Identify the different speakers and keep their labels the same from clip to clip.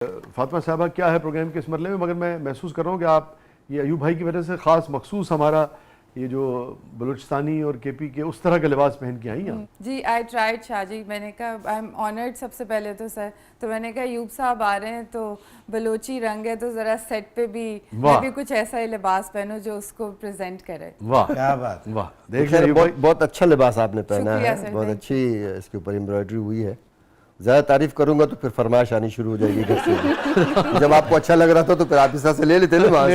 Speaker 1: फातिमा साहबा क्या है प्रोग्राम के इस मरले में, मगर मैं महसूस कर रहा हूँ कि आप ये अयूब भाई की वजह से ख़ास मखसूस हमारा ये जो बलूचिस्तानी और केपी के उस तरह का लिबास पहन के आई हैं।
Speaker 2: जी आई ट्राइड शाहजी, मैंने कहा आई एम ऑनर्ड सबसे पहले तो सर, तो मैंने कहा अयूब साहब आ रहे हैं तो बलोची रंग है तो ज़रा सेट पे भी मैं भी कुछ ऐसा ही लिबास पहनूं जो उसको प्रेजेंट करे।
Speaker 3: वाह क्या बात,
Speaker 1: वाह देखिए
Speaker 3: बहुत अच्छा लिबास आपने पहना है, बहुत अच्छी इसके ऊपर एम्ब्रॉयडरी हुई है। ज़्यादा तारीफ करूंगा तो फिर फरमाइश आनी शुरू हो जाएगी घर से। जब आपको अच्छा लग रहा था तो फिर आप इस तरह से ले लेते ना वहाँ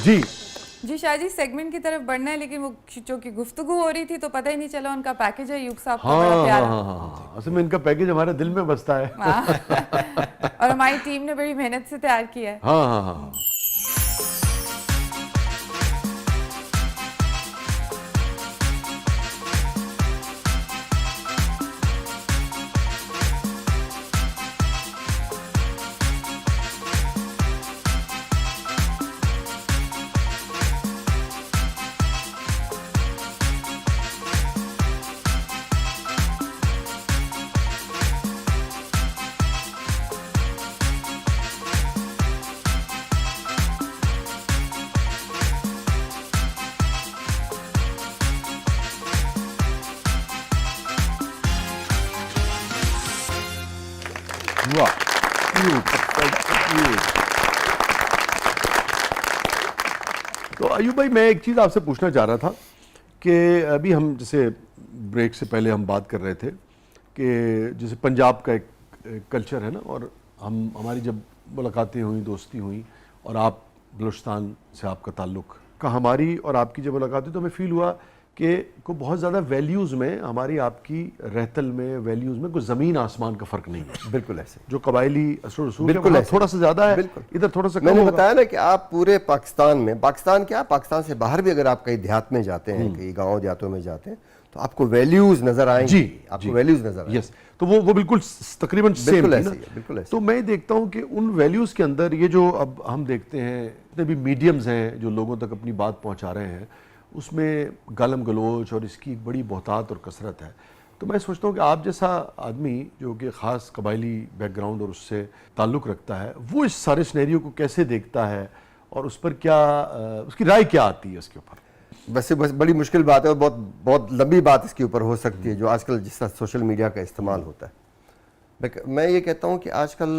Speaker 1: जी
Speaker 2: जी शाहजी सेगमेंट की तरफ बढ़ना है, लेकिन वो जो कि गुफ्तगू हो रही थी तो पता ही नहीं चला उनका पैकेज है अयूब साहब का बड़ा प्यारा।
Speaker 1: असल में इनका पैकेज हमारे दिल में बसता है
Speaker 2: और हमारी टीम ने बड़ी मेहनत से तैयार किया है।
Speaker 1: हाँ हाँ हाँ। तो अयूब भाई मैं एक चीज़ आपसे पूछना चाह रहा था कि अभी हम जैसे ब्रेक से पहले हम बात कर रहे थे कि जैसे पंजाब का एक कल्चर है ना, और हमारी जब मुलाकातें हुई, दोस्ती हुई, और आप बलूचिस्तान से आपका ताल्लुक़ का, हमारी और आपकी जब मुलाकात हुई तो हमें फील हुआ कि को बहुत ज़्यादा वैल्यूज़ में, हमारी आपकी रहतल में वैल्यूज़ में कोई ज़मीन आसमान का फ़र्क नहीं है।
Speaker 3: बिल्कुल ऐसे
Speaker 1: जो कबायली असर
Speaker 3: बिल्कुल
Speaker 1: थोड़ा सा ज़्यादा है, इधर थोड़ा सा कम।
Speaker 3: मैंने बताया ना कि आप पूरे पाकिस्तान में, पाकिस्तान क्या, पाकिस्तान से बाहर भी अगर आप कहीं देहात में जाते हैं, कहीं गाँव देहातों में जाते हैं तो आपको वैल्यूज़ नज़र आएंगी। जी, आपको वैल्यूज़ नज़र आएंगी।
Speaker 1: यस, तो वो बिल्कुल तकरीबन सेम थी ना।
Speaker 3: बिल्कुल ऐसे।
Speaker 1: तो मैं देखता हूँ कि उन वैल्यूज़ के अंदर ये जो अब हम देखते हैं जितने भी मीडियम्स हैं जो लोगों तक अपनी बात पहुँचा रहे हैं, उसमें गालम गलोच और इसकी बड़ी बहुतात और कसरत है। तो मैं सोचता हूँ कि आप जैसा आदमी जो कि ख़ास कबायली बैकग्राउंड और उससे ताल्लुक़ रखता है, वो इस सारे सिनेरियो को कैसे देखता है और उस पर क्या उसकी राय क्या आती है इसके ऊपर?
Speaker 3: वैसे बस बड़ी मुश्किल बात है और बहुत लंबी बात इसके ऊपर हो सकती है, जो आजकल जिस तरह सोशल मीडिया का इस्तेमाल होता है। मैं ये कहता हूँ कि आजकल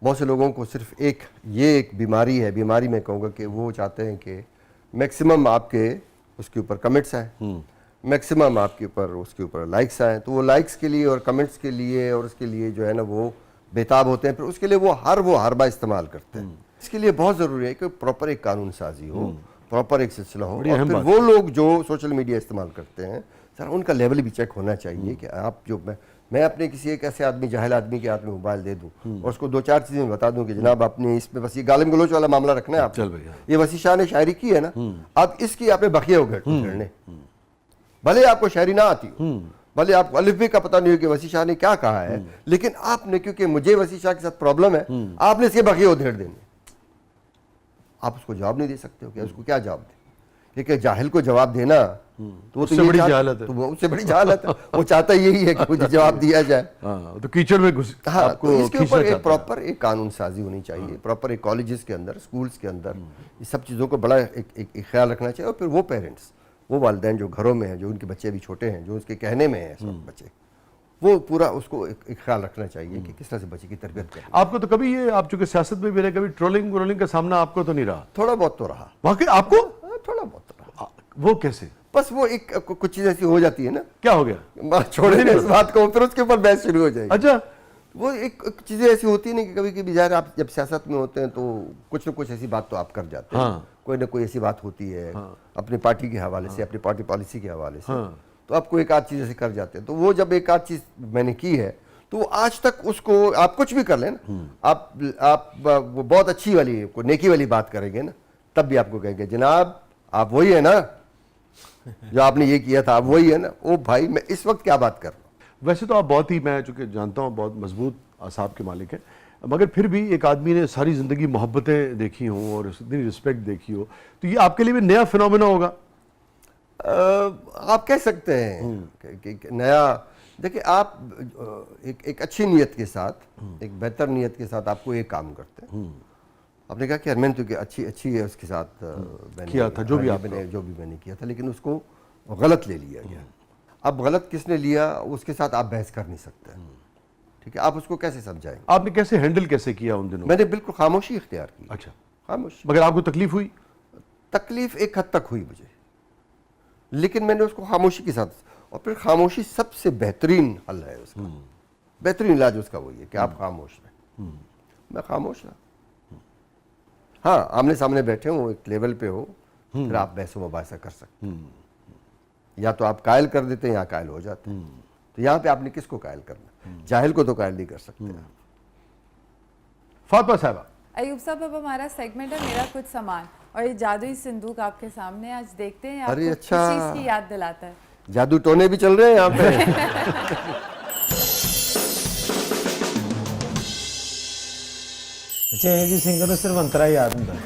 Speaker 3: बहुत से लोगों को सिर्फ एक बीमारी है, बीमारी मैं कहूँगा कि वो चाहते हैं कि मैक्सिमम आपके उसके ऊपर कमेंट्स आए, मैक्सिमम आपके ऊपर उसके ऊपर लाइक्स आए, तो वो लाइक्स के लिए और कमेंट्स के लिए और उसके लिए जो है ना वो बेताब होते हैं, फिर उसके लिए वो हरबा इस्तेमाल करते हैं। इसके लिए बहुत ज़रूरी है कि प्रॉपर एक कानून साजी हो, प्रॉपर एक सिलसिला हो, और फिर वो लोग जो सोशल मीडिया इस्तेमाल करते हैं सर उनका लेवल भी चेक होना चाहिए कि आप जो मैं अपने किसी एक ऐसे आदमी, जाहिल आदमी के हाथ में मोबाइल दे दूं और उसको 2-4 चीज़ें बता दूं कि जनाब आपने इसमें बस ये गालिम गलोच वाला मामला रखना है, आप ये वसी शाह ने शायरी की है ना, आप इसकी आपने बखिया उघेड़ने, भले आपको शायरी ना आती हो, भले आपको अलिफ बे का पता नहीं हो कि वसी शाह ने क्या कहा है, लेकिन आपने, क्योंकि मुझे वसी शाह के साथ प्रॉब्लम है, आपने इसके बखिया उधेड़ देने। आप उसको जवाब नहीं दे सकते हो, क्या उसको क्या जवाब दे, क्योंकि जाहिल को जवाब देना तो
Speaker 1: उससे बड़ी जहालत है,
Speaker 3: तो उससे बड़ी जहालत है। वो चाहता यही है कि मुझे जवाब दिया जाए।
Speaker 1: तो कीचड़ में घुस,
Speaker 3: हाँ, तो इसके ऊपर एक प्रॉपर एक कानून साजी होनी चाहिए, प्रॉपर एक कॉलेजेस के अंदर, स्कूल्स के अंदर ये सब चीज़ों को बड़ा एक ख्याल रखना चाहिए। और फिर वो पेरेंट्स, वो वालिदैन जो घरों में हैं, जो उनके बच्चे भी छोटे हैं, जो उसके कहने में हैं सब बच्चे, वो पूरा उसको एक ख्याल रखना चाहिए कि किस तरह से बच्चे की तरबियत करें।
Speaker 1: आपको तो कभी ये, आप चूंकि सियासत में भी रहे, कभी ट्रोलिंग का सामना आपको तो नहीं रहा?
Speaker 3: थोड़ा बहुत तो रहा।
Speaker 1: वाकई आपको?
Speaker 3: थोड़ा बहुत तो रहा।
Speaker 1: वो कैसे?
Speaker 3: बस वो एक कुछ चीज़ ऐसी हो जाती है ना।
Speaker 1: क्या हो गया?
Speaker 3: छोड़े नहीं इस बात को, फिर उसके ऊपर बहस शुरू हो जाएगी।
Speaker 1: अच्छा,
Speaker 3: वो एक चीज़ें ऐसी होती है ना कि कभी कभी ज़ाहिर आप जब सियासत में होते हैं तो कुछ न कुछ ऐसी बात तो आप कर जाते हैं। कोई ना कोई ऐसी बात होती है अपनी पार्टी के हवाले से, अपनी पार्टी पॉलिसी के हवाले से, तो आपको एक आध चीज़ ऐसे कर जाते हैं। तो वो जब एक आध चीज़ मैंने की है तो आज तक उसको आप कुछ भी कर लें ना, आप वो बहुत अच्छी वाली नेकी वाली बात करेंगे ना, तब भी आपको कहेंगे जनाब आप वही है ना जो आपने ये किया था, आप वही है ना। ओ भाई मैं इस वक्त क्या बात कर रहा हूँ।
Speaker 1: वैसे तो आप बहुत ही, मैं चूँकि जानता हूँ बहुत मजबूत असाब के मालिक हैं, मगर फिर भी एक आदमी ने सारी ज़िंदगी मोहब्बतें देखी हों और इतनी रिस्पेक्ट देखी हो, तो ये आपके लिए भी नया फिनोमेना होगा।
Speaker 3: आप कह सकते हैं कि नया, देखिए आप एक अच्छी नीयत के साथ, एक बेहतर नीयत के साथ आपको एक काम करते हैं। आपने कहा कि हरमन तो अच्छी है, उसके साथ मैंने
Speaker 1: किया था जो भी
Speaker 3: मैंने किया था, लेकिन उसको गलत ले लिया गया। अब गलत किसने लिया, उसके साथ आप बहस कर नहीं सकते। ठीक है, आप उसको कैसे समझाएंगे?
Speaker 1: आपने कैसे हैंडल कैसे किया उन दिनों?
Speaker 3: मैंने बिल्कुल खामोशी इख्तियार की।
Speaker 1: अच्छा,
Speaker 3: खामोशी।
Speaker 1: मगर आपको तकलीफ हुई?
Speaker 3: तकलीफ एक हद तक हुई मुझे, लेकिन मैंने उसको खामोशी के साथ, और फिर खामोशी सबसे बेहतरीन हल है उसका। बेहतरीन इलाज उसका वही है कि आप खामोश रहें। मैं खामोश रहा। हाँ, आमने सामने बैठे हो, एक लेवल पे हो, फिर आप बहसो मुबाहिसा कर सकते हैं। या तो आप कायल कर देते हैं या कायल हो जाते हैं। तो यहाँ पे आपने किसको कायल करना? जाहिल को तो कायल नहीं कर सकते।
Speaker 1: फातिमा साहबा,
Speaker 2: अयूब साहब, अब हमारा सेगमेंट है मेरा कुछ सामान, और ये जादुई सिंदूक आपके सामने आज देखते हैं,
Speaker 3: अरे
Speaker 2: आपको
Speaker 3: अच्छा।
Speaker 2: किस चीज की याद दिलाता है?
Speaker 3: जादू टोने भी चल रहे हैं यहाँ पे।
Speaker 4: अच्छा, एक ही सिंगर सिर्फ अंतरा ही याद होता है।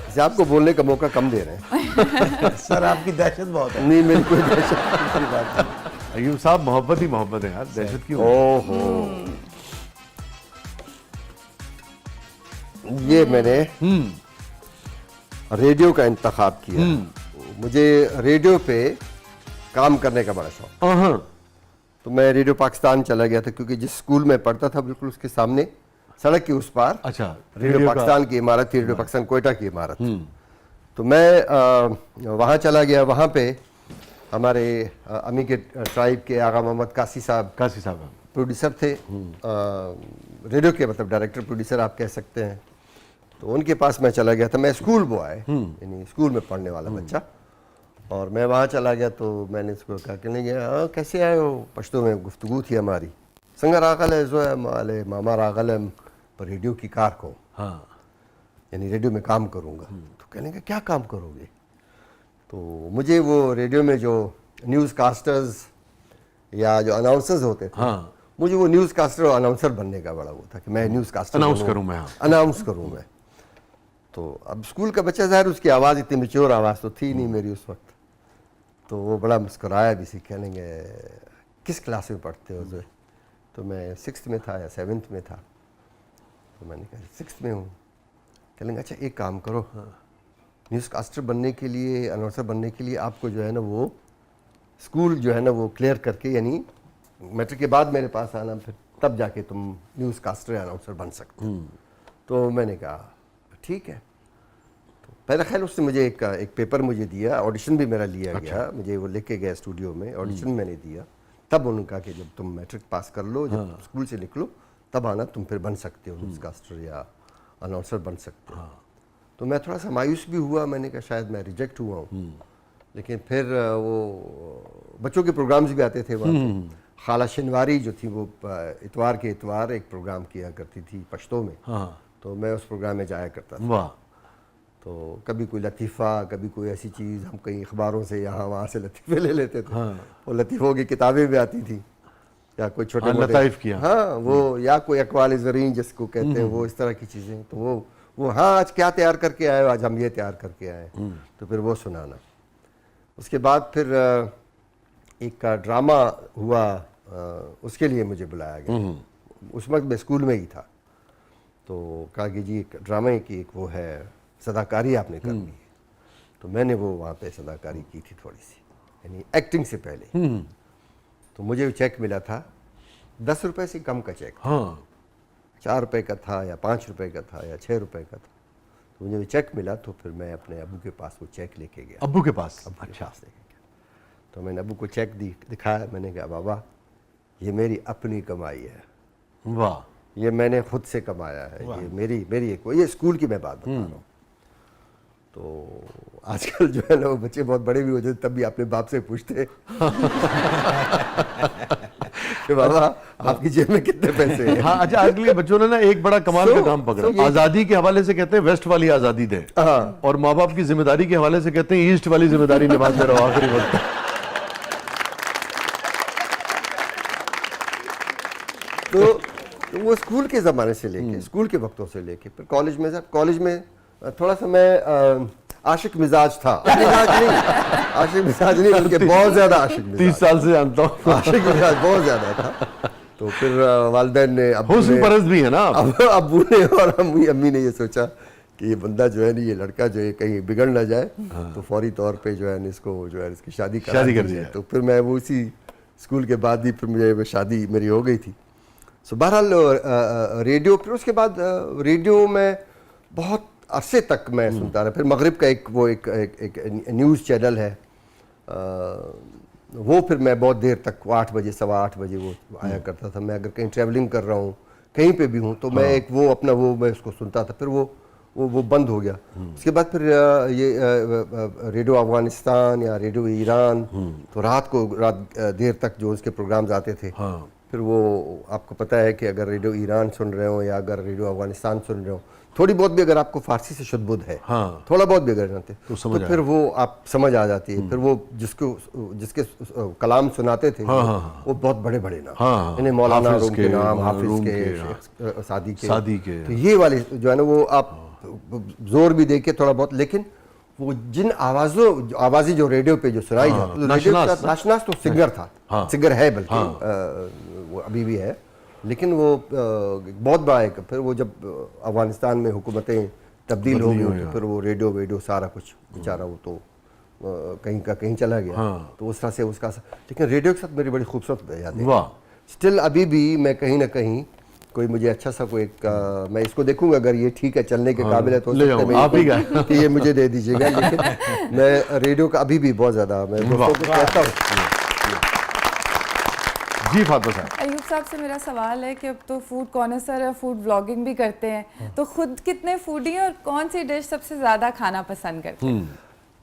Speaker 3: इसे आपको बोलने का मौका कम दे रहे हैं।
Speaker 4: सर आपकी दहशत बहुत है।
Speaker 3: नहीं, मेरी कोई दहशत की बात नहीं।
Speaker 1: अयूब साहब, मोहब्बत ही मोहब्बत है यार, दहशत क्यों?
Speaker 3: ओहो, ये मैंने रेडियो का इंतखाब किया। मुझे रेडियो पे काम करने का बड़ा शौक।
Speaker 1: हाँ,
Speaker 3: तो मैं रेडियो पाकिस्तान चला गया था, क्योंकि जिस स्कूल में पढ़ता था बिल्कुल उसके सामने सड़क के उस पार
Speaker 1: अच्छा,
Speaker 3: रेडियो पाकिस्तान की इमारत थी, रेडियो पाकिस्तान कोयटा की इमारत। तो मैं वहाँ चला गया। वहाँ पे हमारे अमी के ट्राइब के आगा मोहम्मद कासी साहब प्रोड्यूसर थे, रेडियो के, मतलब डायरेक्टर प्रोड्यूसर आप कह सकते हैं। तो उनके पास मैं चला गया था। मैं स्कूल बॉय, यानी स्कूल में पढ़ने वाला बच्चा, और मैं वहाँ चला गया। तो मैंने उसको कहा, कहने गया, हाँ कैसे आए हो? पश्तो में गुफ्तगू थी हमारी। संगर रागल है जो है माले मामा रागल है, पर रेडियो की कार को,
Speaker 1: हाँ,
Speaker 3: यानी रेडियो में काम करूँगा। तो कहने का क्या काम करोगे? तो मुझे वो रेडियो में जो न्यूज़ कास्टर्स या जो अनाउंसर्स होते थे,
Speaker 1: हाँ,
Speaker 3: मुझे वो न्यूज़ कास्टर और अनाउंसर बनने का बड़ा वो था कि मैं न्यूज़ कास्टर
Speaker 1: अनाउंस करूँ मैं। हाँ,
Speaker 3: अनाउंस करूँ मैं। तो अब स्कूल का बच्चा, ज़ाहिर उसकी आवाज़ इतनी मैच्योर आवाज़ तो थी नहीं मेरी उस वक्त। तो वो बड़ा मुस्कुराया भी सी, कहने किस क्लास में पढ़ते हो जो? तो मैं 6th में था या 7th में था। तो मैंने कहा 6th में हूँ। कहेंगे अच्छा एक काम करो, न्यूज़ कास्टर बनने के लिए, अनाउंसर बनने के लिए आपको जो है ना वो स्कूल जो है ना वो क्लियर करके, यानी मैट्रिक के बाद मेरे पास आना, फिर तब जाके तुम न्यूज़ कास्टर या अनाउंसर बन सकते हो। तो मैंने कहा ठीक है। तो पहले खैर उसने मुझे एक पेपर मुझे दिया, ऑडिशन भी मेरा लिया गया, मुझे वो लेके गया स्टूडियो में, ऑडिशन मैंने दिया। तब उन्होंने कहा कि जब तुम मैट्रिक पास कर लो, जब स्कूल से निकलो, तब आना, तुम फिर बन सकते हो न्यूज़ कास्टर या अनाउंसर बन सकते हो। तो मैं थोड़ा सा मायूस भी हुआ। मैंने कहा शायद मैं रिजेक्ट हुआ हूँ। लेकिन फिर वो बच्चों के प्रोग्राम्स भी आते थे वहाँ पे। खाला शनवारी जो थी वो इतवार के इतवार एक प्रोग्राम किया करती थी पश्तो में।
Speaker 1: हाँ,
Speaker 3: तो मैं उस प्रोग्राम में जाया करता था।
Speaker 1: वाह।
Speaker 3: तो कभी कोई लतीफ़ा, कभी कोई ऐसी चीज़, हम कहीं अखबारों से यहाँ वहाँ से लतीफ़े ले लेते थे। वो लतीफ़ों की किताबें भी आती थी, या कोई छोटे मोटे
Speaker 1: लताइफ किया,
Speaker 3: हाँ वो, या कोई अक़वाल ज़रीन जिसको कहते हैं, वो इस तरह की चीज़ें। तो वो हाँ आज क्या तैयार करके आए हो? आज हम ये तैयार करके आए। तो फिर वो सुनाना। उसके बाद फिर एक ड्रामा हुआ, उसके लिए मुझे बुलाया गया। उस वक्त मैं स्कूल में ही था। तो कहा कि जी एक ड्रामे की एक वो है सदाकारी आपने करनी है। तो मैंने वो वहाँ पे सदाकारी की थी थोड़ी सी, यानी एक्टिंग से पहले। तो मुझे चेक मिला था 10 रुपये से कम का चेक।
Speaker 1: हाँ,
Speaker 3: 4 रुपये का था या 5 रुपये का था या 6 रुपये का था। तो मुझे वो चेक मिला, तो फिर मैं अपने अबू के पास वो चेक लेके गया।
Speaker 1: अब्बू के पास?
Speaker 3: अच्छा, लेके गया। तो मैंने अबू को चेक दिखाया। मैंने कहा बाबा ये मेरी अपनी कमाई है,
Speaker 1: वाह,
Speaker 3: ये मैंने खुद से कमाया है, ये मेरी एक, ये स्कूल की मैं बात बता रहा हूँ। तो आजकल जो है ना वो बच्चे बहुत बड़े भी हो जाते, तब भी अपने बाप से पूछते कि बाबा आपकी जेब में कितने पैसे हैं?
Speaker 1: हाँ। अच्छा, आजकल के बच्चों ने ना एक बड़ा कमाल का काम पकड़ा। आजादी के हवाले से कहते हैं वेस्ट वाली आजादी दे, और माँ बाप की जिम्मेदारी के हवाले से कहते हैं ईस्ट वाली जिम्मेदारी निभाते रहो आखिरी वक्त।
Speaker 3: तो वो स्कूल के ज़माने से लेके, स्कूल के वक्तों से लेके फिर कॉलेज में, थोड़ा सा मैं आशिक मिजाज था, आशिक मिजाज नहीं बल्कि बहुत ज्यादा आशिक
Speaker 1: 30
Speaker 3: मिजाज,
Speaker 1: साल से जानता हूँ।
Speaker 3: आशिक मिजाज बहुत ज्यादा था। तो फिर वालिदैन ने,
Speaker 1: हुस्न परस्त भी है ना आप।
Speaker 3: अब्बू ने और अम्मी ने ये सोचा कि ये बंदा जो है ना, ये लड़का जो है कहीं बिगड़ ना जाए, तो फौरी तौर पे जो है ना इसको जो है इसकी शादी कर दी
Speaker 1: दी
Speaker 3: जाए।
Speaker 1: जाए।
Speaker 3: तो फिर मैं वो उसी स्कूल के बाद ही फिर मुझे शादी मेरी हो गई थी। सो बहरहाल रेडियो, फिर उसके बाद रेडियो में बहुत अरसे तक मैं सुनता रहा। फिर मगरिब का एक न्यूज़ चैनल है, वो फिर मैं बहुत देर तक, 8 बजे 8:15 बजे वो आया करता था। मैं अगर कहीं ट्रैवलिंग कर रहा हूँ, कहीं पे भी हूँ, तो मैं एक वो अपना वो मैं उसको सुनता था। फिर वो बंद हो गया। उसके बाद फिर ये रेडियो अफगानिस्तान या रेडियो ईरान, तो रात देर तक जो उसके प्रोग्राम्स आते थे। फिर वो आपको पता है कि अगर रेडियो ईरान सुन रहे हो या अगर रेडियो अफगानिस्तान सुन रहे हो, थोड़ी बहुत भी अगर आपको फारसी से शुद्ध बुद्ध है, थोड़ा बहुत भी अगर जानते तो फिर वो आप समझ आ जाती है। फिर वो जिसके कलाम सुनाते थे वो बहुत बड़े बड़े नाम, यानी मौलाना रूम के नाम, हाफिज के, सादी के। तो ये वाले जो है ना, वो आप जोर भी देखे थोड़ा बहुत, लेकिन वो जिन आवाज़ी जो रेडियो पे जो सुनाई जाती, नाशनास तो सिंगर था, सिंगर है, बल्कि वो अभी भी है, लेकिन वो बहुत बड़ा है। फिर वो जब अफगानिस्तान में हुकूमतें तब्दील हो गई, तो फिर वो रेडियो सारा कुछ बेचारा वो तो कहीं का कहीं चला गया। तो उस तरह से उसका, लेकिन रेडियो के साथ मेरी बड़ी खूबसूरत यादें हैं। स्टिल अभी भी मैं कहीं ना कहीं कोई मुझे अच्छा सा कोई मैं इसको देखूंगा, अगर ये ठीक है, चलने के काबिल है, तो
Speaker 1: आप ही का
Speaker 3: कि ये मुझे दे दीजिएगा। लेकिन मैं रेडियो का अभी भी बहुत ज़्यादा मैं दोस्तों को कहता हूँ।
Speaker 1: जी फातिमा साहब।
Speaker 2: अयूब साहब से मेरा सवाल है कि अब तो फूड कॉर्नर है, फूड व्लॉगिंग भी करते हैं, तो खुद कितने फूडी हैं और कौन सी डिश सबसे ज़्यादा खाना पसंद करते हैं?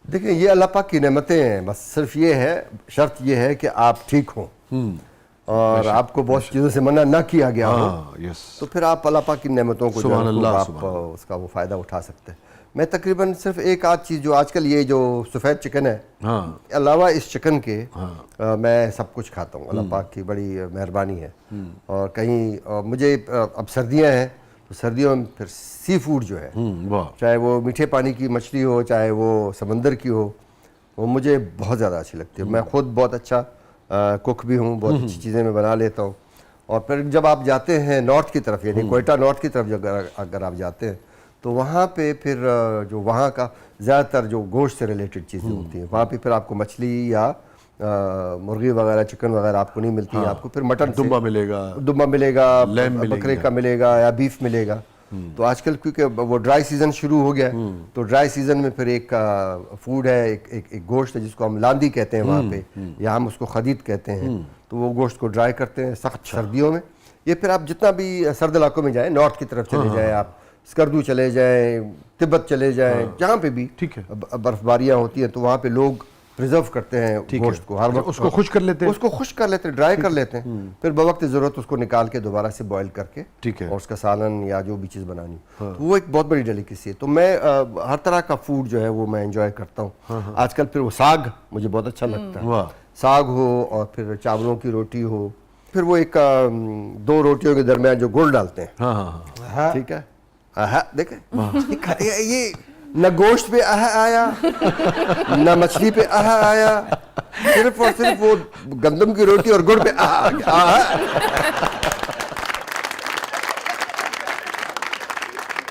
Speaker 3: देखिए, ये अल्लाह पाक की नेमतें हैं। बस सिर्फ ये है, शर्त ये है कि आप ठीक हों और आपको बहुत चीज़ों से मना ना किया गया हो, तो फिर आप अल्लाह पाक की नेमतों को आप उसका वो फ़ायदा उठा सकते हैं। मैं तकरीबन सिर्फ एक आध चीज़, जो आजकल ये जो सफ़ेद चिकन है, अलावा इस चिकन के मैं सब कुछ खाता हूँ। अल्लाह पाक की बड़ी मेहरबानी है। और कहीं मुझे अब सर्दियाँ हैं, तो सर्दियों में फिर सी फूड जो है, चाहे वो मीठे पानी की मछली हो, चाहे वो समंदर की हो, वो मुझे बहुत ज़्यादा अच्छी लगती है। मैं ख़ुद बहुत अच्छा कुक भी हूँ, बहुत अच्छी चीज़ें मैं बना लेता हूँ। और फिर जब आप जाते हैं नॉर्थ की तरफ, यानी कोयटा नॉर्थ की तरफ अगर आप जाते हैं, तो वहाँ पे फिर जो वहाँ का ज़्यादातर जो गोश्त से रिलेटेड चीज़ें होती हैं, वहाँ पे फिर आपको मछली या मुर्गी वगैरह, चिकन वगैरह आपको नहीं मिलती है। आपको फिर मटन, दुम्बा मिलेगा, बकरे का मिलेगा या बीफ मिलेगा। तो आजकल क्योंकि वो ड्राई सीज़न शुरू हो गया, तो ड्राई सीज़न में फिर एक फूड है, एक गोश्त है जिसको हम लांदी कहते हैं वहाँ पे, या हम उसको खदीद कहते हैं। तो वो गोश्त को ड्राई करते हैं सख्त सर्दियों में। ये फिर आप जितना भी सर्द इलाकों में जाएँ, नॉर्थ की तरफ चले जाएँ, आप स्कर्दू चले जाएँ, तिब्बत चले जाएँ, जहाँ पे भी बर्फबारियाँ होती हैं, तो वहाँ पे लोग प्रिजर्व करते हैं गोश्त को, हर वक्त उसको खुश कर लेते हैं, ड्राई कर लेते हैं, फिर बवक्त ज़रूरत उसको निकाल के दोबारा से बॉईल करके और उसका सालन या जो भी चीज़ बनानी, तो वो एक बहुत बड़ी डेलिकेसी है। तो मैं हर तरह का फूड जो है वो मैं एंजॉय करता हूँ। आजकल फिर वो साग मुझे बहुत अच्छा लगता है, साग हो और फिर चावलों की रोटी हो, फिर वो एक 2 रोटियों के दरमियान जो गुड़ डालते हैं, ठीक है, देखें ये न गोश्त पे आया न मछली पे आया, सिर्फ और सिर्फ वो गंदम की रोटी और गुड़ पे